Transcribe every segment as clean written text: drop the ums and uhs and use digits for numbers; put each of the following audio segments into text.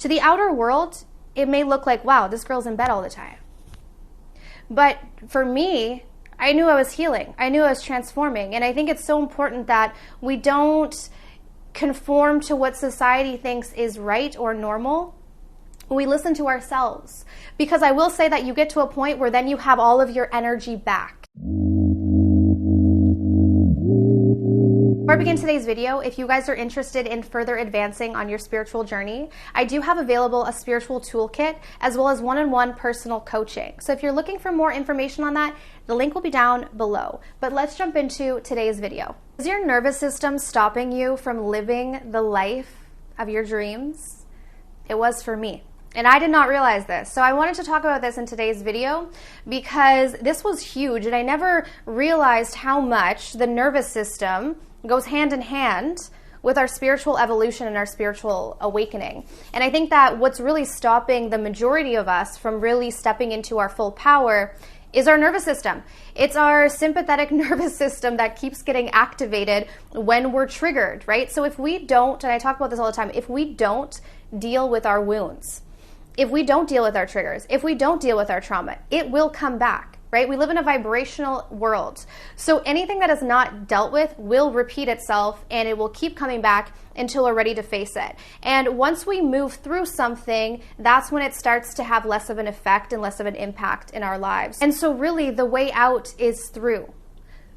To the outer world, it may look like, wow, this girl's in bed all the time. But for me, I knew I was healing. I knew I was transforming. And I think it's so important that we don't conform to what society thinks is right or normal. We listen to ourselves. Because I will say that you get to a point where then you have all of your energy back. Before I begin today's video, if you guys are interested in further advancing on your spiritual journey, I do have available a spiritual toolkit as well as one-on-one personal coaching. So if you're looking for more information on that, the link will be down below. But let's jump into today's video. Is your nervous system stopping you from living the life of your dreams? It was for me. And I did not realize this. So I wanted to talk about this in today's video because this was huge and I never realized how much the nervous system goes hand in hand with our spiritual evolution and our spiritual awakening. And I think that what's really stopping the majority of us from really stepping into our full power is our nervous system. It's our sympathetic nervous system that keeps getting activated when we're triggered, right? So if we don't, and I talk about this all the time, if we don't deal with our wounds, if we don't deal with our triggers, if we don't deal with our trauma, it will come back, right? We live in a vibrational world. So anything that is not dealt with will repeat itself and it will keep coming back until we're ready to face it. And once we move through something, that's when it starts to have less of an effect and less of an impact in our lives. And so really the way out is through.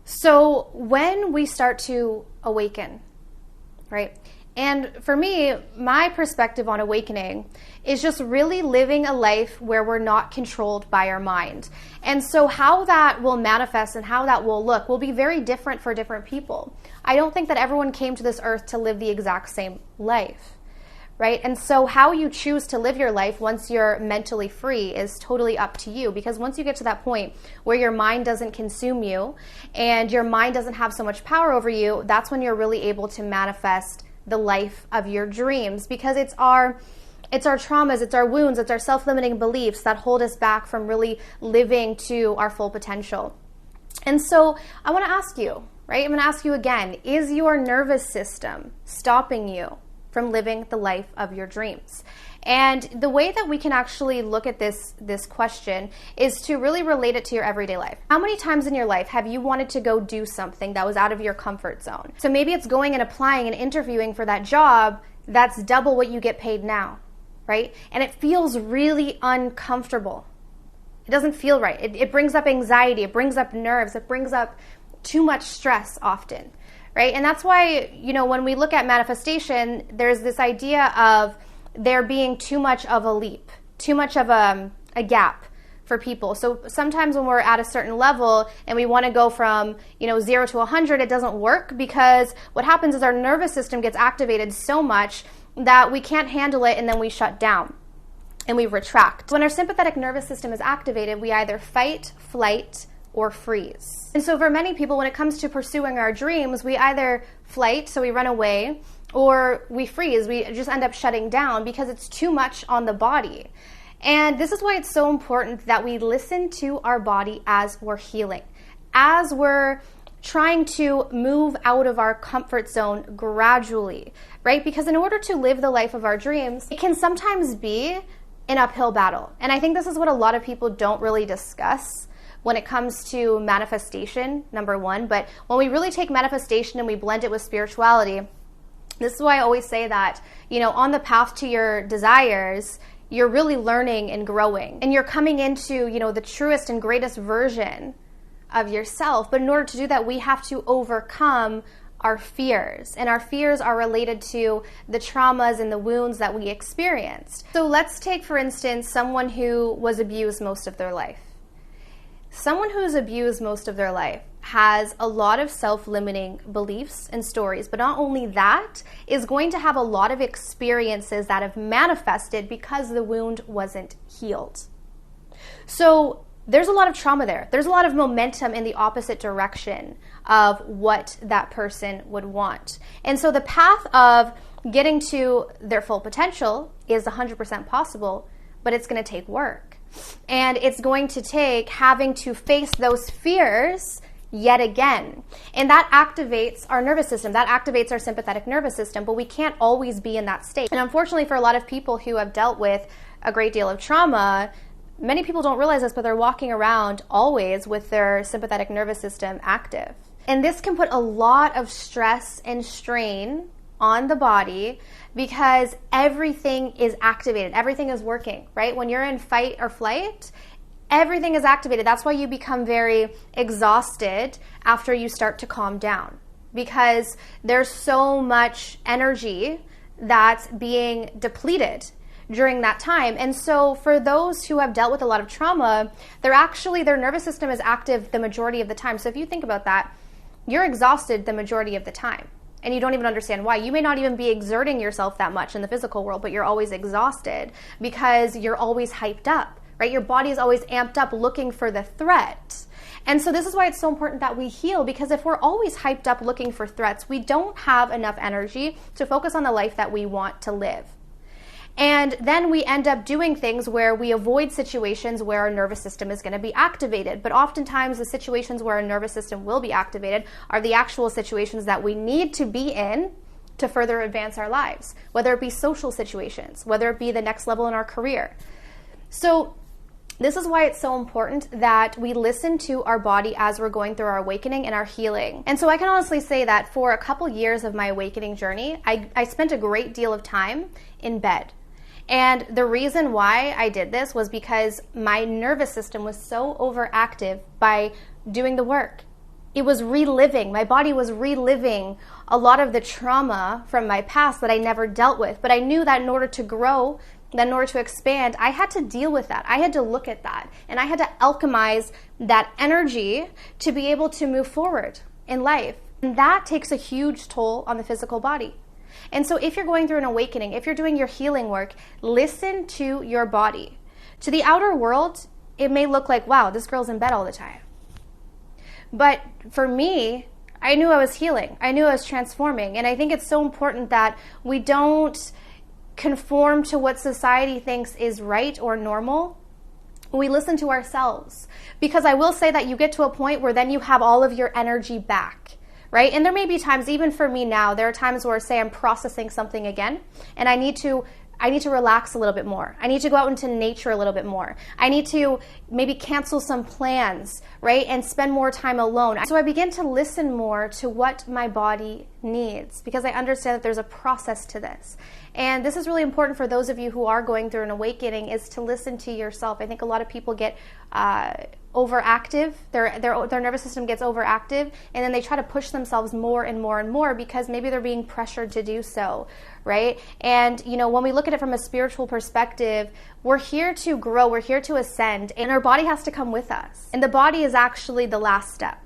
So when we start to awaken, right? And for me, my perspective on awakening is just really living a life where we're not controlled by our mind. And so how that will manifest and how that will look will be very different for different people. I don't think that everyone came to this earth to live the exact same life, right? And so how you choose to live your life once you're mentally free is totally up to you, because once you get to that point where your mind doesn't consume you and your mind doesn't have so much power over you, that's when you're really able to manifest the life of your dreams, because it's our traumas, it's our wounds, it's our self-limiting beliefs that hold us back from really living to our full potential. And so I want to ask you, right? I'm going to ask you again, is your nervous system stopping you from living the life of your dreams? And the way that we can actually look at this question is to really relate it to your everyday life. How many times in your life have you wanted to go do something that was out of your comfort zone? So maybe it's going and applying and interviewing for that job that's double what you get paid now, right? And it feels really uncomfortable. It doesn't feel right. It brings up anxiety. It brings up nerves. It brings up too much stress often, right? And that's why, when we look at manifestation, there's this idea of there being too much of a leap, too much of a gap for people. So sometimes when we're at a certain level and we want to go from 0 to 100, it doesn't work, because what happens is our nervous system gets activated so much that we can't handle it, and then we shut down and we retract. When our sympathetic nervous system is activated, we either fight, flight, or freeze. And so for many people, when it comes to pursuing our dreams, we either flight, so we run away, or we freeze. We just end up shutting down because it's too much on the body. And this is why it's so important that we listen to our body as we're healing, as we're trying to move out of our comfort zone gradually, right? Because in order to live the life of our dreams, it can sometimes be an uphill battle. And I think this is what a lot of people don't really discuss when it comes to manifestation, number one. But when we really take manifestation and we blend it with spirituality, this is why I always say that, on the path to your desires, you're really learning and growing. And you're coming into, the truest and greatest version of yourself. But in order to do that, we have to overcome our fears. And our fears are related to the traumas and the wounds that we experienced. So let's take, for instance, someone who was abused most of their life. Someone who's abused most of their life has a lot of self-limiting beliefs and stories, but not only that, is going to have a lot of experiences that have manifested because the wound wasn't healed. So there's a lot of trauma there. There's a lot of momentum in the opposite direction of what that person would want. And so the path of getting to their full potential is 100% possible, but it's going to take work. And it's going to take having to face those fears yet again. And that activates our nervous system, that activates our sympathetic nervous system, but we can't always be in that state. And unfortunately, for a lot of people who have dealt with a great deal of trauma, many people don't realize this, but they're walking around always with their sympathetic nervous system active. And this can put a lot of stress and strain on the body because everything is activated, everything is working, right? When you're in fight or flight, everything is activated. That's why you become very exhausted after you start to calm down, because there's so much energy that's being depleted during that time. And so for those who have dealt with a lot of trauma, their nervous system is active the majority of the time. So if you think about that, you're exhausted the majority of the time, and you don't even understand why. You may not even be exerting yourself that much in the physical world, but you're always exhausted because you're always hyped up, right? Your body is always amped up looking for the threat. And so this is why it's so important that we heal, because if we're always hyped up looking for threats, we don't have enough energy to focus on the life that we want to live. And then we end up doing things where we avoid situations where our nervous system is going to be activated. But oftentimes the situations where our nervous system will be activated are the actual situations that we need to be in to further advance our lives, whether it be social situations, whether it be the next level in our career. So this is why it's so important that we listen to our body as we're going through our awakening and our healing. And so I can honestly say that for a couple years of my awakening journey, I spent a great deal of time in bed. And the reason why I did this was because my nervous system was so overactive by doing the work. It was reliving, my body was reliving a lot of the trauma from my past that I never dealt with. But I knew that in order to grow, that in order to expand, I had to deal with that. I had to look at that. And I had to alchemize that energy to be able to move forward in life. And that takes a huge toll on the physical body. And so if you're going through an awakening, if you're doing your healing work, listen to your body. To the outer world, it may look like, wow, this girl's in bed all the time. But for me, I knew I was healing. I knew I was transforming. And I think it's so important that we don't conform to what society thinks is right or normal. We listen to ourselves. Because I will say that you get to a point where then you have all of your energy back. Right? And there may be times, even for me now, there are times where, say, I'm processing something again, and I need to relax a little bit more. I need to go out into nature a little bit more. I need to maybe cancel some plans, right? And spend more time alone. So I begin to listen more to what my body needs, because I understand that there's a process to this. And this is really important for those of you who are going through an awakening, is to listen to yourself. I think a lot of people get overactive, their nervous system gets overactive, and then they try to push themselves more and more and more because maybe they're being pressured to do so, right? And when we look at it from a spiritual perspective, we're here to grow, we're here to ascend, and our body has to come with us. And the body is actually the last step.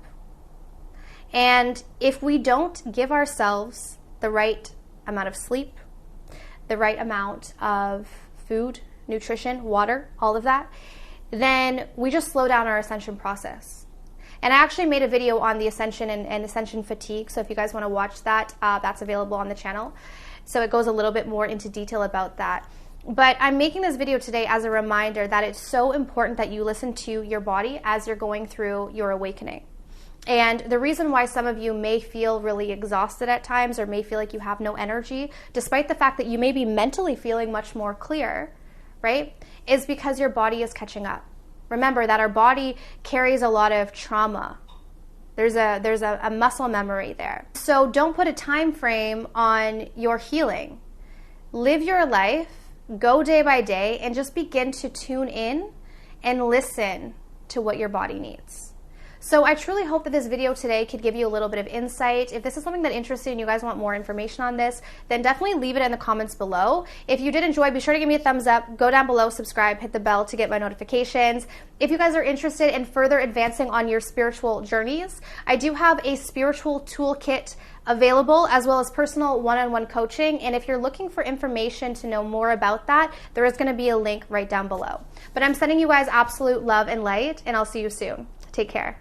And if we don't give ourselves the right amount of sleep, the right amount of food, nutrition, water, all of that, then we just slow down our ascension process. And I actually made a video on the Ascension and Ascension Fatigue, so if you guys want to watch that, that's available on the channel. So it goes a little bit more into detail about that. But I'm making this video today as a reminder that it's so important that you listen to your body as you're going through your awakening. And the reason why some of you may feel really exhausted at times, or may feel like you have no energy, despite the fact that you may be mentally feeling much more clear, right, is because your body is catching up. Remember that our body carries a lot of trauma. There's a muscle memory there. So don't put a time frame on your healing. Live your life, go day by day, and just begin to tune in and listen to what your body needs. So I truly hope that this video today could give you a little bit of insight. If this is something that interests you and you guys want more information on this, then definitely leave it in the comments below. If you did enjoy, be sure to give me a thumbs up, go down below, subscribe, hit the bell to get my notifications. If you guys are interested in further advancing on your spiritual journeys, I do have a spiritual toolkit available, as well as personal one-on-one coaching. And if you're looking for information to know more about that, there is going to be a link right down below. But I'm sending you guys absolute love and light, and I'll see you soon. Take care.